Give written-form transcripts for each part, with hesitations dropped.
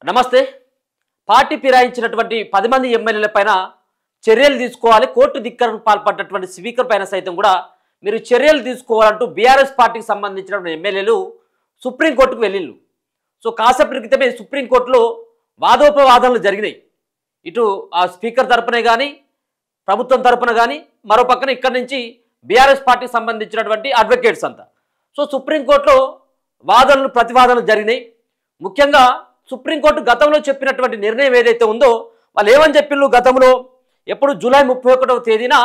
నమస్తే. పార్టీ ఫిరాయించినటువంటి 10 మంది ఎమ్మెల్యేలపైన చర్యలు తీసుకోవాలి. కోర్టు ధిక్కరణకు పాల్పడ్డటువంటి స్పీకర్ పైన సైతం కూడా మీరు చర్యలు తీసుకోవాలంటూ బీఆర్ఎస్ పార్టీకి సంబంధించిన ఎమ్మెల్యేలు సుప్రీంకోర్టుకు వెళ్ళిళ్ళు. సో కాసేపటి క్రితమే సుప్రీంకోర్టులో వాదోపవాదనలు జరిగినాయి. ఇటు ఆ స్పీకర్ తరపునే కానీ ప్రభుత్వం తరపున కానీ మరో పక్కన ఇక్కడి నుంచి బీఆర్ఎస్ పార్టీకి సంబంధించినటువంటి అడ్వకేట్స్ అంతా. సో సుప్రీంకోర్టులో వాదనలు ప్రతివాదనలు జరిగినాయి. ముఖ్యంగా సుప్రీంకోర్టు గతంలో చెప్పినటువంటి నిర్ణయం ఏదైతే ఉందో వాళ్ళు ఏమని చెప్పిళ్ళు, గతంలో ఎప్పుడు జూలై 31వ తేదీన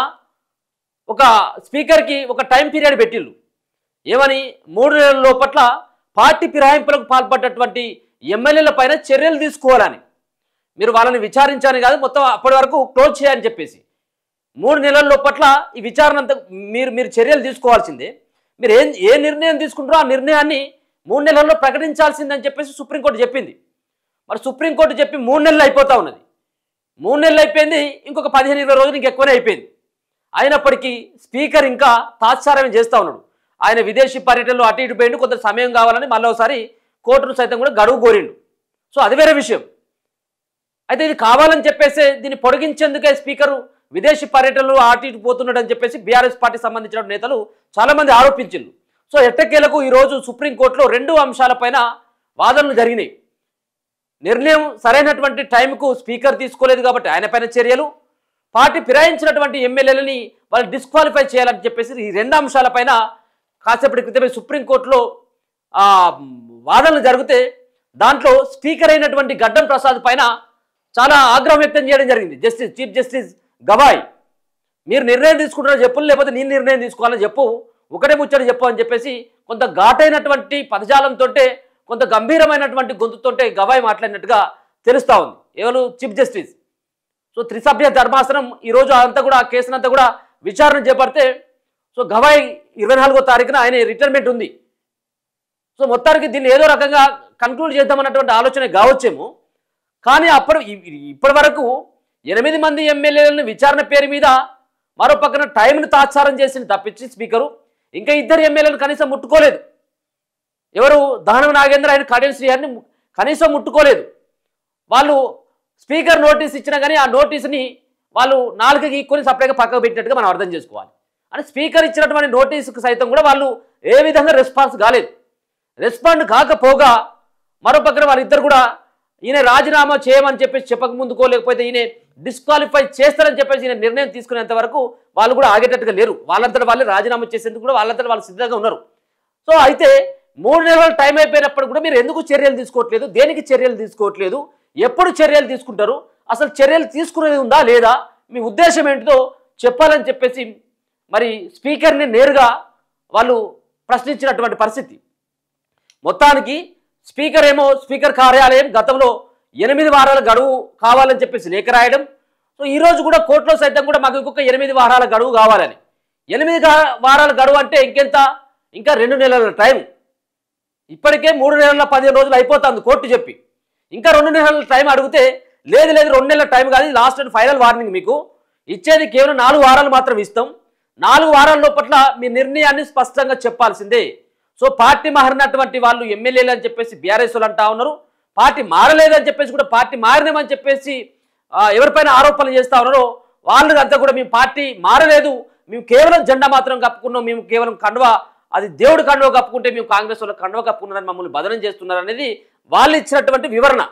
ఒక స్పీకర్కి ఒక టైం పీరియడ్ పెట్టిళ్ళు. ఏమని 3 నెలల లోపట్ల పార్టీ ఫిరాయింపులకు పాల్పడ్డటువంటి ఎమ్మెల్యేల పైన చర్యలు తీసుకోవాలని, మీరు వాళ్ళని విచారించాలని కాదు, మొత్తం అప్పటి వరకు క్లోజ్ చేయాలని చెప్పేసి 3 నెలల లోపట్ల ఈ విచారణ అంతా మీరు చర్యలు తీసుకోవాల్సిందే. మీరు ఏ నిర్ణయం తీసుకుంటారో ఆ నిర్ణయాన్ని 3 నెలల్లో ప్రకటించాల్సిందని చెప్పేసి సుప్రీంకోర్టు చెప్పింది. మరి సుప్రీంకోర్టు చెప్పి 3 నెలలు అయిపోతా ఉన్నది. 3 నెలలు అయిపోయింది, ఇంకొక 15-20 రోజులు ఇంకెక్కువనే అయిపోయింది. అయినప్పటికీ స్పీకర్ ఇంకా తాత్సారం చేస్తూ ఉన్నాడు. ఆయన విదేశీ పర్యటనలో అటు ఇటు పోయిండు, కొంత సమయం కావాలని మళ్ళీ ఒకసారి కోర్టును సైతం కూడా గడువు కోరిండు. సో అది వేరే విషయం. అయితే ఇది కావాలని చెప్పేసి దీన్ని పొడిగించేందుకే స్పీకరు విదేశీ పర్యటనలు అటు ఇటు పోతున్నాడు అని చెప్పేసి బీఆర్ఎస్ పార్టీకి సంబంధించిన నేతలు చాలామంది ఆరోపించారు. సో ఎట్టకేలకు ఈరోజు సుప్రీంకోర్టులో 2 అంశాలపైన వాదనలు జరిగినాయి. నిర్ణయం సరైనటువంటి టైంకు స్పీకర్ తీసుకోలేదు కాబట్టి ఆయన పైన చర్యలు, పార్టీ ఫిరాయించినటువంటి ఎమ్మెల్యేలని వాళ్ళు డిస్క్వాలిఫై చేయాలని చెప్పేసి ఈ 2 అంశాలపైన కాసేపటి క్రితమే సుప్రీంకోర్టులో వాదనలు జరిగితే దాంట్లో స్పీకర్ అయినటువంటి గడ్డం ప్రసాద్ పైన చాలా ఆగ్రహం వ్యక్తం చేయడం జరిగింది. చీఫ్ జస్టిస్ గవాయ్, మీరు నిర్ణయం తీసుకుంటారో చెప్పు, లేకపోతే నేను నిర్ణయం తీసుకోవాలని చెప్పు, ఒకటే ముచ్చట చెప్పు అని చెప్పేసి కొంత ఘాటైనటువంటి పదజాలంతో, కొంత గంభీరమైనటువంటి గొంతుతోటే గవాయ్ మాట్లాడినట్టుగా తెలుస్తూ ఉంది. ఎవరు? Chief justice. సో 3 సభ్య ధర్మాసనం ఈరోజు అంతా కూడా ఆ కేసునంతా కూడా విచారణ చేపడితే, సో గవాయ్ 24వ తారీఖున ఆయన రిటైర్మెంట్ ఉంది. సో మొత్తానికి దీన్ని ఏదో రకంగా కన్క్లూడ్ చేద్దామన్నటువంటి ఆలోచన కావచ్చేమో. కానీ ఇప్పటి వరకు 8 మంది ఎమ్మెల్యేలను విచారణ పేరు మీద మరో పక్కన టైంను తాత్సారం చేసింది తప్పించి స్పీకరు ఇంకా 2 ఎమ్మెల్యేలను కనీసం ముట్టుకోలేదు. ఎవరు? దానవ నాగేంద్ర, ఆయన కడియం శ్రీహరిని కనీసం ముట్టుకోలేదు. వాళ్ళు స్పీకర్ నోటీస్ ఇచ్చినా కానీ ఆ నోటీసుని వాళ్ళు 4కి ఈక్కొని సపరేట్గా పక్కకు పెట్టినట్టుగా మనం అర్థం చేసుకోవాలి. అని స్పీకర్ ఇచ్చినటువంటి నోటీసుకు సైతం కూడా వాళ్ళు ఏ విధంగా రెస్పాన్స్ కాలేదు. రెస్పాండ్ కాకపోగా మరో పక్కన వాళ్ళిద్దరు కూడా ఈయన రాజీనామా చేయమని చెప్పేసి చెప్పక ముందుకో, లేకపోతే ఈయన డిస్క్వాలిఫై చేస్తారని చెప్పేసి ఈయన నిర్ణయం తీసుకునేంత వరకు వాళ్ళు కూడా ఆగేటట్టుగా లేరు. వాళ్ళంతటా వాళ్ళే రాజీనామా చేసేందుకు కూడా వాళ్ళంతటా వాళ్ళు సిద్ధంగా ఉన్నారు. సో అయితే 3 నెలల టైం అయిపోయినప్పుడు కూడా మీరు ఎందుకు చర్యలు తీసుకోవట్లేదు? దేనికి చర్యలు తీసుకోవట్లేదు? ఎప్పుడు చర్యలు తీసుకుంటారు? అసలు చర్యలు తీసుకునేది ఉందా లేదా? మీ ఉద్దేశం ఏంటిదో చెప్పాలని చెప్పేసి మరి స్పీకర్ని నేరుగా వాళ్ళు ప్రశ్నించినటువంటి పరిస్థితి. మొత్తానికి స్పీకర్ ఏమో స్పీకర్ కార్యాలయం గతంలో 8 వారాల గడువు కావాలని చెప్పేసి లేఖ రాయడం. సో ఈరోజు కూడా కోర్టులో సైతం కూడా మాకు ఇంకొక 8 వారాల గడువు కావాలని. 8 వారాల గడువు అంటే ఇంకెంత? ఇంకా 2 నెలల టైం. ఇప్పటికే 3 నెలల 15 రోజులు అయిపోతుంది కోర్టు చెప్పి. ఇంకా 2 నెలల టైం అడిగితే లేదు 2 నెలల టైం కాదు, లాస్ట్ అండ్ ఫైనల్ వార్నింగ్ మీకు ఇచ్చేది కేవలం 4 వారాలు మాత్రం ఇస్తాం. 4 వారాల లోపట్ల మీ నిర్ణయాన్ని స్పష్టంగా చెప్పాల్సిందే. సో పార్టీ మారినటువంటి వాళ్ళు ఎమ్మెల్యేలు అని చెప్పేసి బీఆర్ఎస్ వాళ్ళు అంటా ఉన్నారు. పార్టీ మారలేదని చెప్పేసి కూడా పార్టీ మారినామని చెప్పేసి ఎవరిపైన ఆరోపణలు చేస్తూ ఉన్నారో వాళ్ళు అంతా కూడా మేము పార్టీ మారలేదు, మేము కేవలం జెండా మాత్రం కప్పుకున్నాం, మేము కేవలం కండువా, అది దేవుడు కండువ కప్పుకుంటే మేము కాంగ్రెస్ వాళ్ళు కండువ కప్పుకున్నారని మమ్మల్ని బదనం చేస్తున్నారు అనేది వాళ్ళు ఇచ్చినటువంటి వివరణ.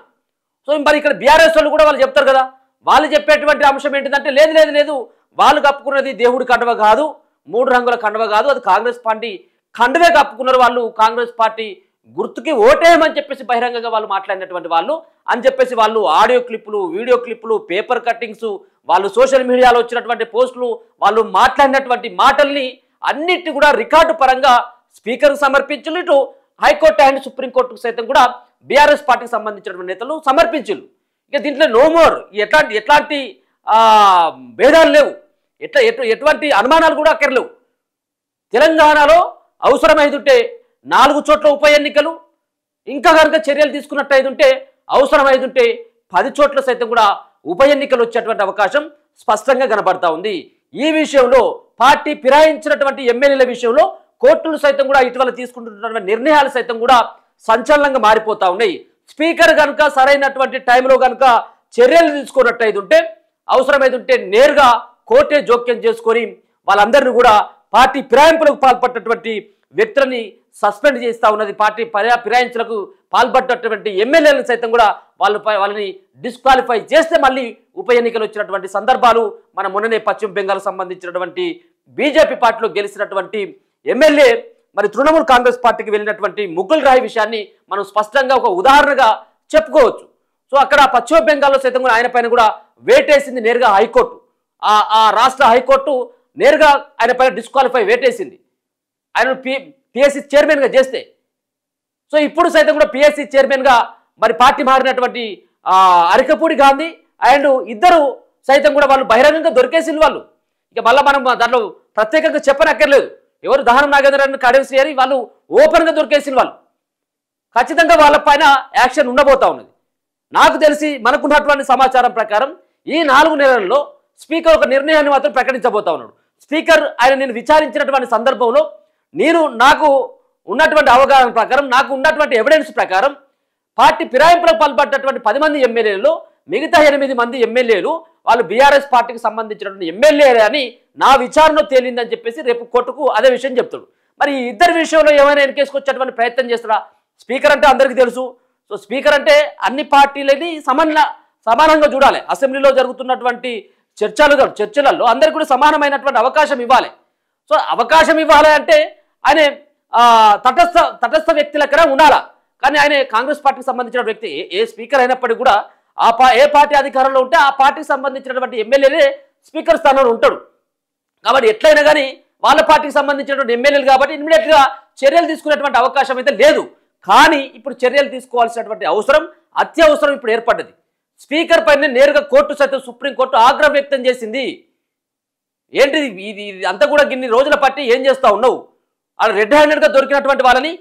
సో మరి ఇక్కడ బీఆర్ఎస్ వాళ్ళు కూడా వాళ్ళు చెప్తారు కదా, వాళ్ళు చెప్పేటువంటి అంశం ఏంటిదంటే లేదు వాళ్ళు కప్పుకున్నది దేవుడి కండువ కాదు, 3 రంగుల కండువ కాదు, అది కాంగ్రెస్ పార్టీ కండువే కప్పుకున్నారు, వాళ్ళు కాంగ్రెస్ పార్టీ గుర్తుకి ఓటేయమని చెప్పేసి బహిరంగంగా వాళ్ళు మాట్లాడినటువంటి వాళ్ళు అని చెప్పేసి వాళ్ళు ఆడియో క్లిప్పులు, వీడియో క్లిప్పులు, పేపర్ కట్టింగ్స్, వాళ్ళు సోషల్ మీడియాలో వచ్చినటువంటి పోస్టులు, వాళ్ళు మాట్లాడినటువంటి మాటల్ని అన్నిటి కూడా రికార్డు పరంగా స్పీకర్కు సమర్పించారు. ఇటు హైకోర్టు అండ్ సుప్రీంకోర్టుకు సైతం కూడా బీఆర్ఎస్ పార్టీకి సంబంధించినటువంటి నేతలు సమర్పించారు. ఇక దీంట్లో నో మోర్, ఎట్లాంటి భేదాలు లేవు, ఎటువంటి అనుమానాలు కూడా అక్కర్లేవు. తెలంగాణలో అవసరమైతుంటే 4 చోట్ల ఉప ఎన్నికలు, ఇంకా కనుక చర్యలు తీసుకున్నట్టయితుంటే అవసరమైతుంటే 10 చోట్ల సైతం కూడా ఉప ఎన్నికలు వచ్చేటువంటి అవకాశం స్పష్టంగా కనబడతా ఉంది. ఈ విషయంలో పార్టీ ఫిరాయించినటువంటి ఎమ్మెల్యేల విషయంలో కోర్టులు సైతం కూడా ఇటీవల తీసుకుంటున్నటువంటి నిర్ణయాలు సైతం కూడా సంచలనంగా మారిపోతా ఉన్నాయి. స్పీకర్ కనుక సరైనటువంటి టైంలో కనుక చర్యలు తీసుకున్నట్టయితే ఉంటే అవసరమైతే ఉంటే నేరుగా కోర్టే జోక్యం చేసుకొని వాళ్ళందరినీ కూడా పార్టీ ఫిరాయింపులకు పాల్పడినటువంటి వ్యక్తులని సస్పెండ్ చేస్తూ ఉన్నది. పార్టీ ఫిరాయింపులకు పాల్పడినటువంటి ఎమ్మెల్యేలను సైతం కూడా వాళ్ళని డిస్క్వాలిఫై చేస్తే మళ్ళీ ఉప ఎన్నికలు వచ్చినటువంటి సందర్భాలు మన మొన్ననే పశ్చిమ బెంగాల్ సంబంధించినటువంటి బీజేపీ పార్టీలో గెలిచినటువంటి ఎమ్మెల్యే మరి తృణమూల్ కాంగ్రెస్ పార్టీకి వెళ్ళినటువంటి ముకుల్ రాయ్ విషయాన్ని మనం స్పష్టంగా ఒక ఉదాహరణగా చెప్పుకోవచ్చు. సో అక్కడ పశ్చిమ బెంగాల్లో సైతం కూడా ఆయన పైన కూడా వేటేసింది నేరుగా హైకోర్టు. ఆ రాష్ట్ర హైకోర్టు నేరుగా ఆయన పైన డిస్క్వాలిఫై వేటేసింది ఆయన పిఎస్సి చైర్మన్గా చేస్తే. సో ఇప్పుడు సైతం కూడా పిఎస్సి చైర్మన్గా మరి పార్టీ మారినటువంటి అరికపూడి గాంధీ అండ్ ఇద్దరు సైతం కూడా వాళ్ళు బహిరంగంగా దొరికేసింది. వాళ్ళు ఇక మళ్ళీ మనం దాంట్లో ప్రత్యేకంగా చెప్పనక్కర్లేదు. ఎవరు దహనం నాగేంద్ర కడెం శ్రీహరి వాళ్ళు ఓపెన్గా దొరికేసింది. వాళ్ళు ఖచ్చితంగా వాళ్ళ పైన యాక్షన్ ఉండబోతా ఉన్నది. నాకు తెలిసి మనకున్నటువంటి సమాచారం ప్రకారం ఈ 4 నెలల్లో స్పీకర్ ఒక నిర్ణయాన్ని మాత్రం ప్రకటించబోతా ఉన్నాడు. స్పీకర్ ఆయన నేను విచారించినటువంటి సందర్భంలో నాకు ఉన్నటువంటి అవగాహన ప్రకారం నాకు ఉన్నటువంటి ఎవిడెన్స్ ప్రకారం పార్టీ ఫిరాయింపులకు పాల్పడ్డటువంటి 10 మంది ఎమ్మెల్యేలు మిగతా 8 మంది ఎమ్మెల్యేలు వాళ్ళు బీఆర్ఎస్ పార్టీకి సంబంధించినటువంటి ఎమ్మెల్యేలు అని నా విచారణలో తేలిందని చెప్పేసి రేపు కోర్టుకు అదే విషయం చెప్తాడు. మరి ఈ ఇద్దరి విషయంలో ఏమైనా ఎన్కేసుకొచ్చేటువంటి ప్రయత్నం చేస్తారా? స్పీకర్ అంటే అందరికీ తెలుసు. సో స్పీకర్ అంటే అన్ని పార్టీలని సమానంగా చూడాలి. అసెంబ్లీలో జరుగుతున్నటువంటి చర్చలలో అందరికీ కూడా సమానమైనటువంటి అవకాశం ఇవ్వాలి. సో అవకాశం ఇవ్వాలి అంటే ఆయన తటస్థ వ్యక్తి లెక్కన ఉండాలా. కానీ ఆయన కాంగ్రెస్ పార్టీకి సంబంధించిన వ్యక్తి ఏ స్పీకర్ అయినప్పటికీ కూడా ఏ పార్టీ అధికారంలో ఉంటే ఆ పార్టీకి సంబంధించినటువంటి ఎమ్మెల్యేలే స్పీకర్ స్థానంలో ఉంటాడు. కాబట్టి ఎట్లయినా కానీ వాళ్ళ పార్టీకి సంబంధించినటువంటి ఎమ్మెల్యేలు కాబట్టి ఇమ్మీడియట్గా చర్యలు తీసుకునేటువంటి అవకాశం అయితే లేదు. కానీ ఇప్పుడు చర్యలు తీసుకోవాల్సినటువంటి అవసరం అత్యవసరం ఇప్పుడు ఏర్పడ్డది. స్పీకర్ పైన నేరుగా కోర్టు సైతం సుప్రీంకోర్టు ఆగ్రహం వ్యక్తం చేసింది. ఏంటిది ఇది అంతా కూడా ఇన్ని రోజుల పట్టి ఏం చేస్తూ ఉన్నావు? వాళ్ళు రెడ్ హ్యాండెడ్గా దొరికినటువంటి వాళ్ళని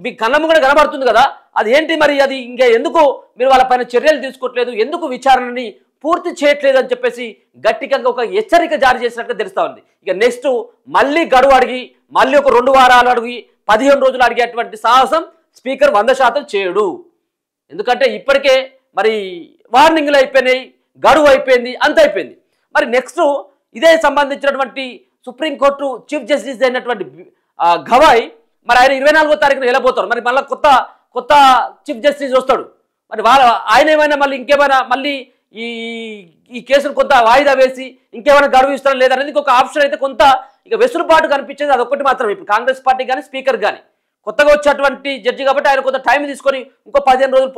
మీ కళ్ళము కూడా కనబడుతుంది కదా, అది ఏంటి మరి? అది ఇంకా ఎందుకు మీరు వాళ్ళపైన చర్యలు తీసుకోవట్లేదు, ఎందుకు విచారణని పూర్తి చేయట్లేదు అని చెప్పేసి గట్టిగా ఒక హెచ్చరిక జారీ చేసినట్టు తెలుస్తూ ఉంది. ఇక నెక్స్ట్ మళ్ళీ గడువు అడిగి మళ్ళీ ఒక 2 వారాలు అడిగి 15 రోజులు అడిగేటువంటి సాహసం స్పీకర్ 100% చేయడు. ఎందుకంటే ఇప్పటికే మరి వార్నింగ్లు అయిపోయినాయి, గడువు అయిపోయింది, అంత అయిపోయింది. మరి నెక్స్ట్ ఇదే సంబంధించినటువంటి సుప్రీంకోర్టు చీఫ్ జస్టిస్ అయినటువంటి గవాయ్ మరి ఆయన 24వ తారీఖున వెళ్ళబోతారు. మరి మళ్ళీ కొత్త చీఫ్ జస్టిస్ వస్తాడు. మరి ఆయన ఏమైనా మళ్ళీ ఇంకేమైనా మళ్ళీ ఈ కేసును కొంత వాయిదా వేసి ఇంకేమైనా గడువు ఇస్తారా లేదనేది ఒక ఆప్షన్ అయితే కొంత ఇక వెసులుబాటు కనిపించేది అదొకటి మాత్రం. ఇప్పుడు కాంగ్రెస్ పార్టీ కానీ స్పీకర్ కానీ కొత్తగా వచ్చేటువంటి జడ్జి కాబట్టి ఆయన కొంత టైం తీసుకొని ఇంకో 15 రోజులు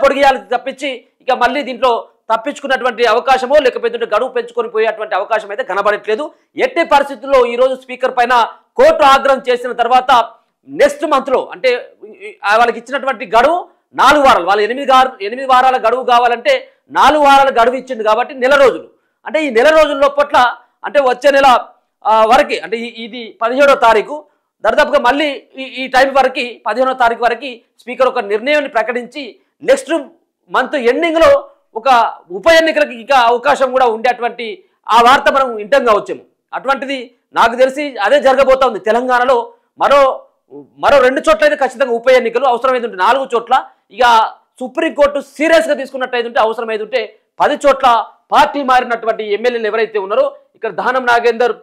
పొడిగియాలి తప్పించి ఇక మళ్ళీ దీంట్లో తప్పించుకున్నటువంటి అవకాశమో లేకపోతే గడువు పెంచుకొని పోయేటువంటి అవకాశం అయితే కనబడట్లేదు. ఎట్టి పరిస్థితుల్లో ఈరోజు స్పీకర్ పైన కోర్టు ఆగ్రహం చేసిన తర్వాత నెక్స్ట్ మంత్లో అంటే వాళ్ళకి ఇచ్చినటువంటి గడువు 4 వారాలు, వాళ్ళు 8 వారాల గడువు కావాలంటే 4 వారాల గడువు ఇచ్చింది కాబట్టి నెల రోజులు. అంటే ఈ నెల రోజుల లోపట్ల అంటే వచ్చే నెల వరకు అంటే ఇది 17వ తారీఖు దాదాపుగా మళ్ళీ ఈ టైం వరకు 15వ తారీఖు వరకు స్పీకర్ ఒక నిర్ణయాన్ని ప్రకటించి నెక్స్ట్ మంత్ ఎండింగ్లో ఒక ఉప ఎన్నికలకు ఇంకా అవకాశం కూడా ఉండేటువంటి ఆ వార్త మనం వింటంగా వచ్చాము. అటువంటిది నాకు తెలిసి అదే జరగబోతా ఉంది. తెలంగాణలో మరో 2 చోట్ల అయితే ఖచ్చితంగా ఉప ఎన్నికలు అవసరమైతే 4 చోట్ల ఇక సుప్రీంకోర్టు సీరియస్గా తీసుకున్నట్టయితే అవసరమైతే 10 చోట్ల పార్టీ మారినటువంటి ఎమ్మెల్యేలు ఎవరైతే ఉన్నారో ఇక్కడ దానం నాగేందర్,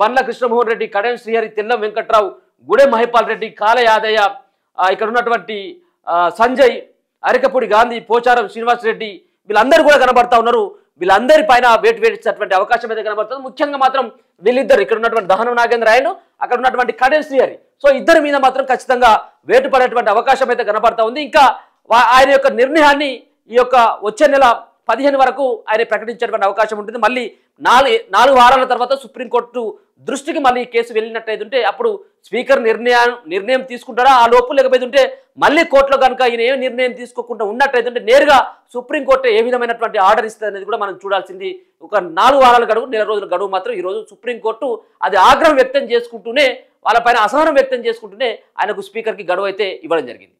బండ్ల కృష్ణమోహన్ రెడ్డి, కడెం శ్రీహరి, తెల్లం వెంకట్రావు, గుడెం మహిపాల్ రెడ్డి, కాల యాదయ్య, ఇక్కడ ఉన్నటువంటి సంజయ్, అరికపూడి గాంధీ, పోచారం శ్రీనివాస్ రెడ్డి వీళ్ళందరూ కూడా కనబడతా ఉన్నారు. వీళ్ళందరి పైన వేటు వేయించేటువంటి అవకాశం అయితే కనబడుతుంది. ముఖ్యంగా మాత్రం వీళ్ళిద్దరు ఇక్కడ ఉన్నటువంటి దహనం నాగేంద్ర ఆయన అక్కడ ఉన్నటువంటి కడెం శ్రీహరి, సో ఇద్దరి మీద మాత్రం ఖచ్చితంగా వేటు పడేటువంటి అవకాశం అయితే కనబడతా ఉంది. ఇంకా ఆయన యొక్క నిర్ణయాన్ని ఈ యొక్క వచ్చే నెల 15 వరకు ఆయన ప్రకటించేటువంటి అవకాశం ఉంటుంది. మళ్ళీ 4 వారాల తర్వాత సుప్రీంకోర్టు దృష్టికి మళ్ళీ కేసు వెళ్ళినట్టయితే అప్పుడు స్పీకర్ నిర్ణయం తీసుకుంటారా ఆ లోపు, లేకపోతే మళ్ళీ కోర్టులో కనుక ఈయన ఏ నిర్ణయం తీసుకోకుండా ఉన్నట్టయితే నేరుగా సుప్రీంకోర్టు ఏ విధమైనటువంటి ఆర్డర్ ఇస్తుంది అనేది కూడా మనం చూడాల్సింది. ఒక 4 వారాల గడువు, నెల రోజుల గడువు మాత్రం ఈరోజు సుప్రీంకోర్టు అది ఆగ్రహం వ్యక్తం చేసుకుంటూనే వాళ్ళపైన అసహనం వ్యక్తం చేసుకుంటూనే ఆయనకు స్పీకర్కి గడువు అయితే ఇవ్వడం జరిగింది.